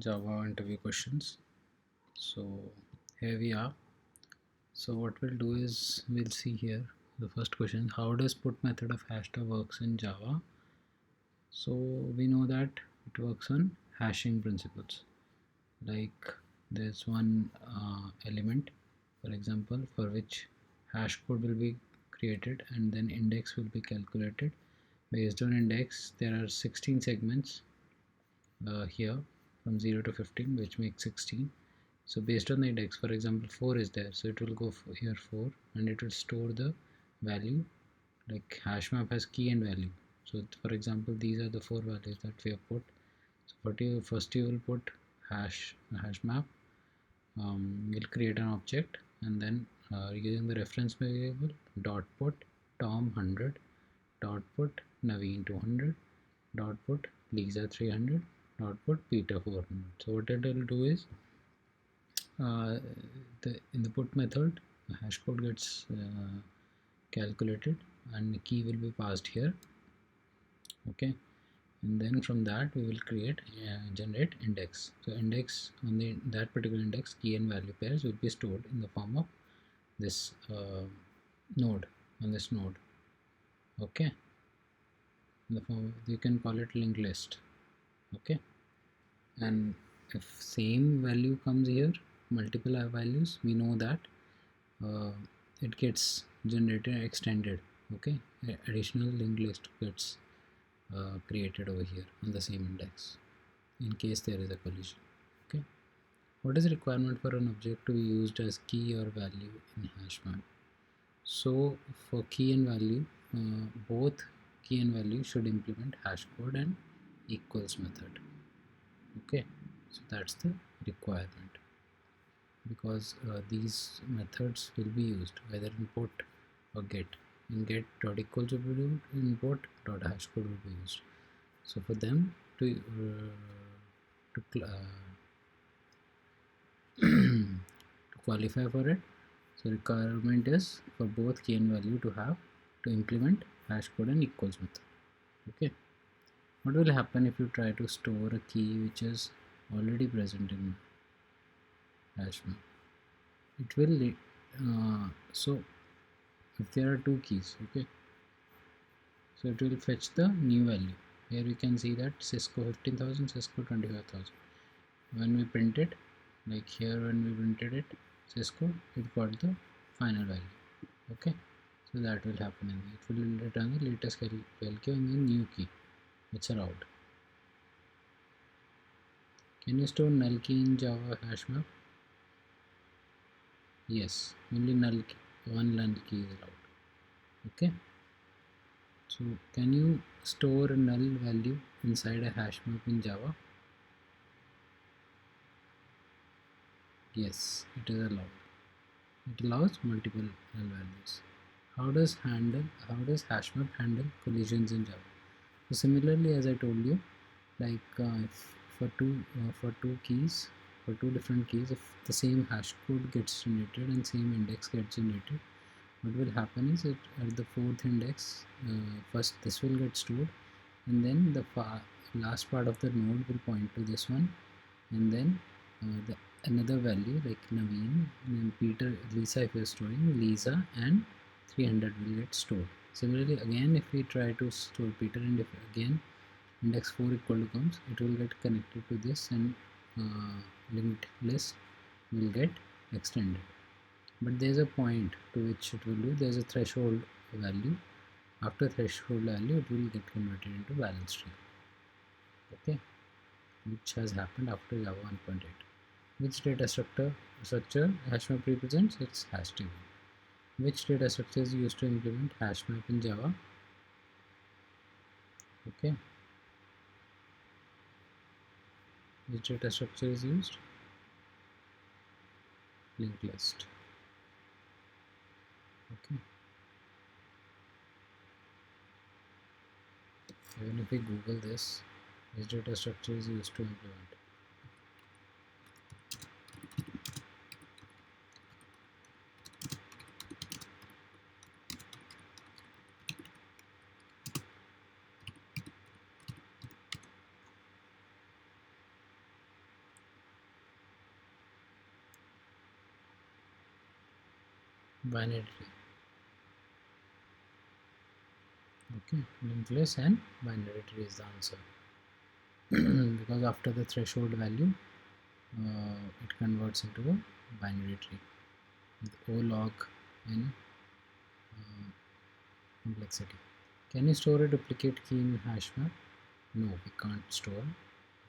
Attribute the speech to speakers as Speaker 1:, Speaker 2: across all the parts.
Speaker 1: Java interview questions. So here we are. So what we'll do is we'll see here the first question: how does put method of hashtag works in Java? So we know that it works on hashing principles. Like there's one element, for example, for which hash code will be created and then index will be calculated. Based on index, there are 16 segments here from 0 to 15, which makes 16. So based on the index, for example 4 is there, so it will go for here 4 and it will store the value. Like HashMap has key and value, so for example these are the 4 values that we have put. So first you will put HashMap. We'll create an object and then using the reference variable dot put Tom 100, dot put Naveen 200, dot put Lisa 300, dot put Peter 400. So what it will do is uh, in the put method the hash code gets calculated and the key will be passed here. Okay, and then from that we will create generate index. So index on the that particular index, key and value pairs will be stored in the form of this node, on this node. Okay, in the form you can call it linked list. Okay, and if same value comes here, multiple values, we know that uh, it gets generated extended. Okay, additional linked list gets created over here on the same index in case there is a collision. Okay, what is the requirement for an object to be used as key or value in HashMap? So for key and value, both key and value should implement hash code and equals method. Okay, so that's the requirement, because these methods will be used whether in put or get. In get dot equals will be used, in put dot hash code will be used. So for them to qualify for it, so requirement is for both key and value to have to implement hash code and equals method. Okay, what will happen if you try to store a key which is already present in HashMap? It will so if there are two keys, okay, so it will fetch the new value. Here we can see that Cisco 15,000, Cisco 25,000. When we print it, like here when we printed it, Cisco, it got the final value. Okay, so that will happen, and it will return the latest value and the new key which are out. Can you store null key in Java HashMap? Yes, only null key, one null key is allowed. Okay, so can you store a null value inside a HashMap in Java? Yes, it is allowed. It allows multiple null values. How does HashMap handle collisions in Java? So similarly, as I told you, like for two keys, for two different keys, if the same hash code gets generated and same index gets generated, what will happen is at the fourth index, first this will get stored, and then the last part of the node will point to this one, and then the another value like Naveen and Peter, Lisa, if you're storing Lisa, and 300 will get stored. Similarly, again if we try to store Peter, and if again index 4 equal to comes, it will get connected to this, and linked list will get extended. But there's a point to which it will do, there's a threshold value. After threshold value, it will get converted into balance tree. Okay, which has happened after Java 1.8. Which data structure HashMap represents? It's hash table. Which data structure is used to implement HashMap in Java? Okay, which data structure is used? Linked list. Okay, even if we Google this, which data structure is used to implement? Binary tree. Okay, linked list and binary tree is the answer. Because after the threshold value, it converts into a binary tree with O log n complexity. Can you store a duplicate key in HashMap? No, we can't store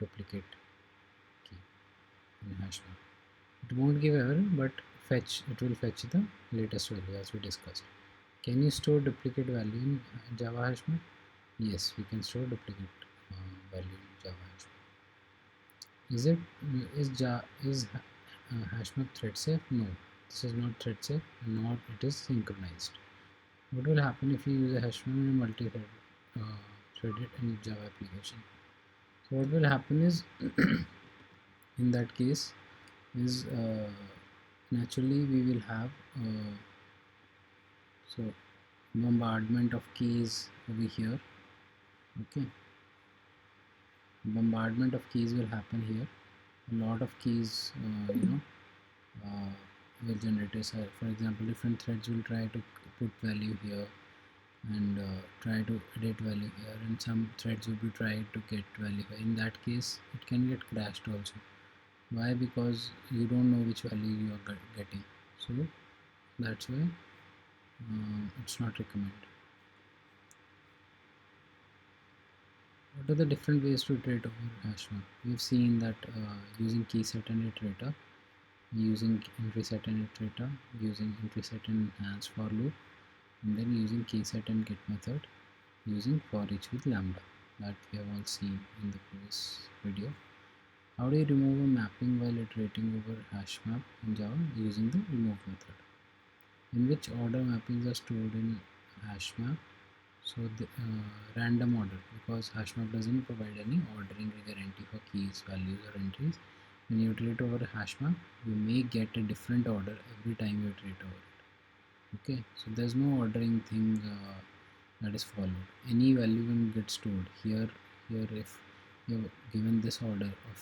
Speaker 1: duplicate key in HashMap. It won't give error, but it will fetch the latest value as we discussed. Can you store duplicate value in Java HashMap? Yes, we can store duplicate value in Java HashMap. Is HashMap thread safe? No, this is not thread safe, nor it is synchronized. What will happen if you use a HashMap in a multi-threaded in Java application? So what will happen is, in that case, is naturally we will have so bombardment of keys over here. Okay, bombardment of keys will happen here. A lot of keys, uh, will generate. So for example, different threads will try to put value here and try to edit value here, and some threads will be trying to get value here. In that case, it can get crashed also. Why? Because you don't know which value you are getting. So that's why it's not recommended. What are the different ways to iterate over HashMap? We've seen that using key set and iterator, using entry set and iterator, using entry set and enhance for loop, and then using key set and get method, using for each with lambda, that we have all seen in the previous video. How do you remove a mapping while iterating over HashMap in Java? Using the remove method. In which order mappings are stored in HashMap? So the random order, because HashMap doesn't provide any ordering guarantee for keys, values or entries. When you iterate over a HashMap, you may get a different order every time you iterate over it. Okay, so there's no ordering thing that is followed. Any value can get stored here. If you're given this order of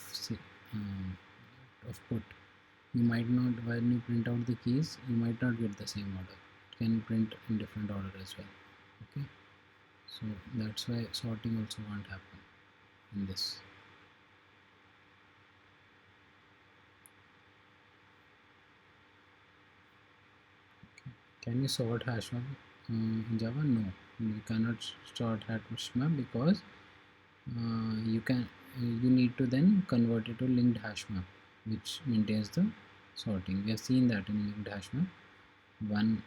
Speaker 1: put, you might not, when you print out the keys, you might not get the same order. It can print in different order as well. Okay, so that's why sorting also won't happen in this. Okay. Can you sort HashMap in Java? No, you cannot sort HashMap because you need to then convert it to linked HashMap, which maintains the sorting. We have seen that in linked HashMap. One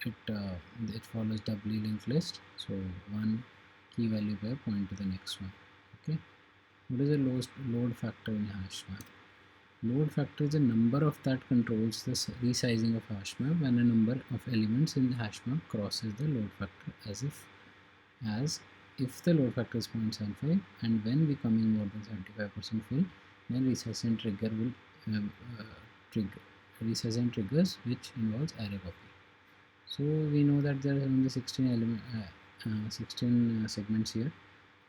Speaker 1: it follows doubly linked list, so one key value pair point to the next one. Okay, what is the load factor in HashMap? Load factor is a number of that controls the resizing of HashMap when a number of elements in the HashMap crosses the load factor as if the load factor is 0.75 and when becoming more than 75% full, then resizing trigger will trigger resizing triggers, which involves array copy. So we know that there are only 16 segments here.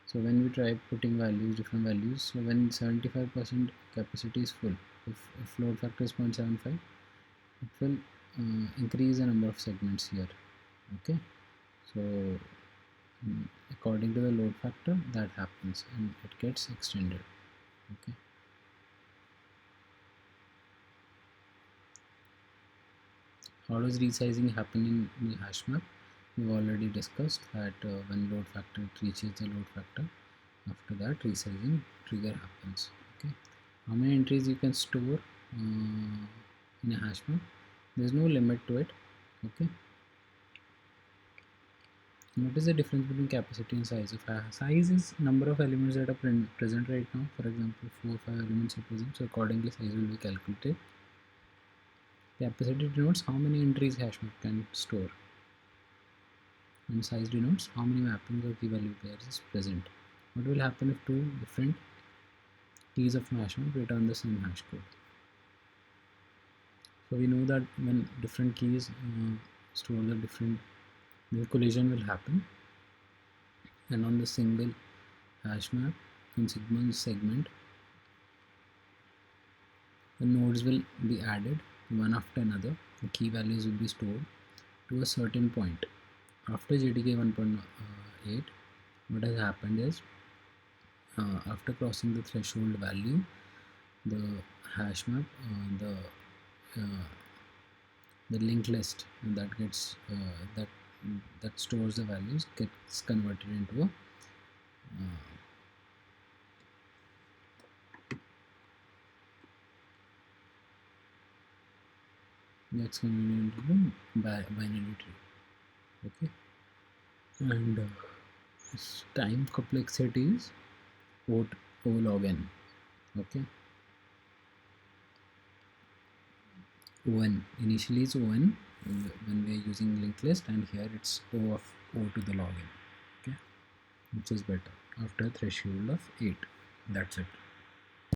Speaker 1: So when we try putting different values, so when 75% capacity is full, if load factor is 0.75, it will increase the number of segments here. Okay, so according to the load factor, that happens and it gets extended. Okay, how does resizing happen in the HashMap? We've already discussed that when load factor reaches the load factor, after that resizing trigger happens. Okay, how many entries you can store in a HashMap? There's no limit to it. Okay, what is the difference between capacity and size of size is number of elements that are present right now. For example, 4 or 5 elements are present, so accordingly size will be calculated. Capacity denotes how many entries HashMap can store, and size denotes how many mappings or key value pairs is present. What will happen if two different keys of HashMap return the same hash code? So we know that when different keys store the different, the collision will happen, and on the single HashMap in segment the nodes will be added one after another. The key values will be stored to a certain point. After GTK 1.8, what has happened is, after crossing the threshold value, the hash map, uh, the linked list that gets that stores the values gets converted into a gets converted into a binary tree. Okay, and time complexity is O log n. Okay, O(n) initially is O(n) when we are using linked list, and here it's O of O to the log n. Okay, which is better after threshold of 8. That's it.